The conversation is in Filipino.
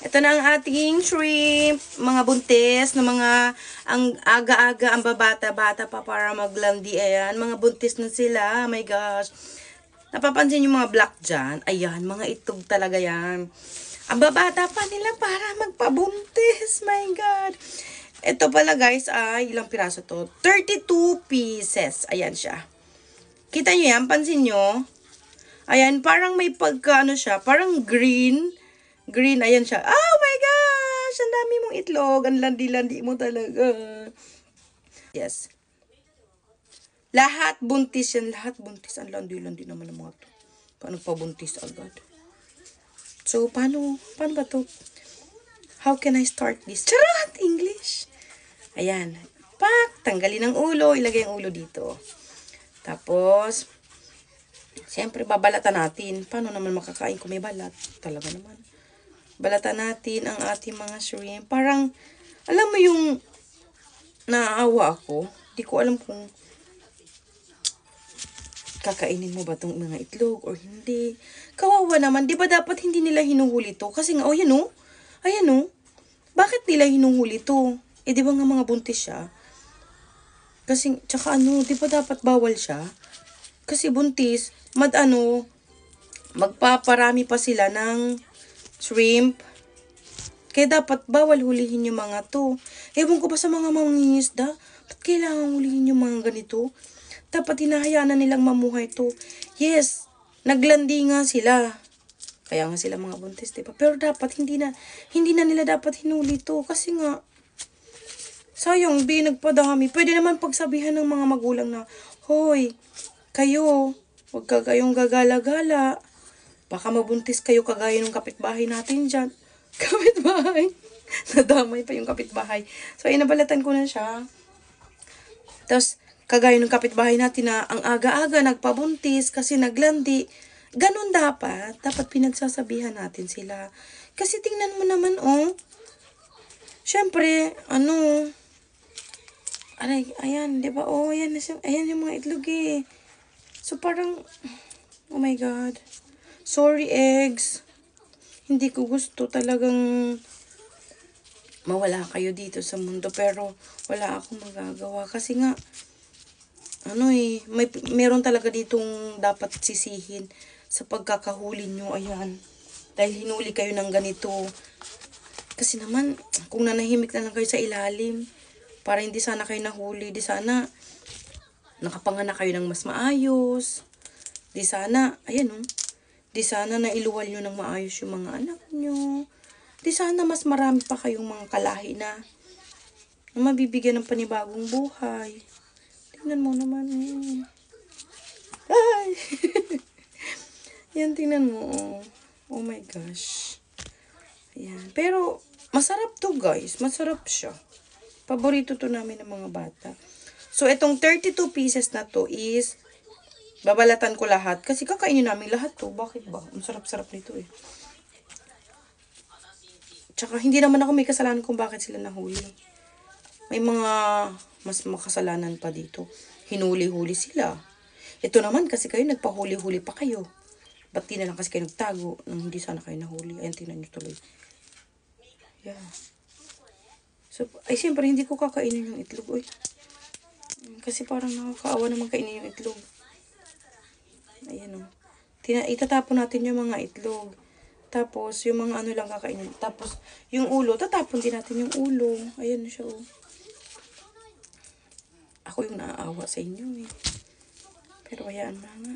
Ito na ang ating shrimp, mga buntis, na mga, ang aga-aga, ang babata-bata pa para maglandi. Ayan, mga buntis na sila. Oh my gosh. Napapansin yung mga black dyan? Ayan, mga itog talaga yan. Ang babata pa nila para magpabuntis. My God. Ito pala guys, ay ilang piraso to? 32 pieces. Ayan siya. Kita nyo yan? Pansin nyo? Ayan, parang may pagka, ano siya, parang green. Green, ayan siya. Oh my gosh! Ang dami mong itlog. Ang landi-landi mo talaga. Yes. Lahat buntis yan. Lahat buntis. Ang landi-landi naman ng mga to. Paano pabuntis agad? So, paano ba to? How can I start this? Charot! English! Ayan. Pak! Tanggalin ang ulo. Ilagay ang ulo dito. Tapos, siyempre, babalatan natin. Paano naman makakain kung may balat? Talaga naman. Balatan natin ang ating mga shrimp. Parang, alam mo yung naaawa ako. Di ko alam kung kakainin mo ba itong mga itlog or hindi. Kawawa naman. Di ba dapat hindi nila hinuhuli to? Kasi nga, oh yan o. Ayan o. Bakit nila hinuhuli to? Eh di ba nga mga buntis siya? Kasi, tsaka ano, di ba dapat bawal siya? Kasi buntis, magpaparami pa sila ng shrimp. Kaya dapat bawal hulihin yung mga to. Ewan ko ba sa mga mangingisda, ba't kailangan hulihin yung mga ganito? Dapat hinahayaan na nilang mamuhay to. Yes, naglandi nga sila. Kaya nga sila mga buntis, diba? Pero dapat hindi na nila dapat hinuli to. Kasi nga, sayang, di nagpadami. Pwede naman pagsabihan ng mga magulang na, hoy, kayo, huwag kayong gagala-gala. Baka mabuntis kayo kagaya ng kapitbahay natin dyan. Kapitbahay. Nadamay pa yung kapitbahay. So, inabalatan ko na siya. Tapos, kagaya ng kapitbahay natin na ang aga-aga nagpabuntis kasi naglandi. Ganun dapat. Dapat pinagsasabihan natin sila. Kasi tingnan mo naman, oh. Siyempre, ayan, di ba? Oh, ayan yung mga itlog eh. So, parang, oh my God. Sorry, eggs. Hindi ko gusto talagang mawala kayo dito sa mundo. Pero, wala akong magagawa. Kasi nga, meron talaga ditong dapat sisihin sa pagkakahuli nyo. Ayan. Dahil hinuli kayo ng ganito. Kasi naman, kung nanahimik na lang kayo sa ilalim, para hindi sana kayo nahuli, di sana nakapanganak kayo ng mas maayos. Di sana, ayan oh. Di sana nailuwal nyo ng maayos yung mga anak nyo. Di sana mas marami pa kayong mga kalahi na mabibigyan ng panibagong buhay. Tingnan mo naman eh. Ay! Yan, tingnan mo. Oh my gosh. Ayan. Pero, masarap to guys. Masarap siya. Paborito to namin ng mga bata. So, itong 32 pieces na to is babalatan ko lahat. Kasi kakainin namin lahat to. Bakit ba? Ang sarap-sarap nito eh. Tsaka hindi naman ako may kasalanan kung bakit sila nahuli. May mga mas makasalanan pa dito. Hinuli-huli sila. Ito naman kasi kayo nagpahuli-huli pa kayo. Ba't di na lang kasi kayo nagtago nang hindi sana kayo nahuli. Ayan, tingnan nyo tuloy. Yeah. So, ay siyempre hindi ko kakainin yung itlog. Uy. Kasi parang nakakaawa naman kainin yung itlog. Ayan o. Itatapon natin yung mga itlog. Tapos, yung mga lang kakainin. Tapos, yung ulo, tatapon din natin yung ulo. Ayan siya o. Ako yung naaawa sa inyo eh. Pero hayaan na nga.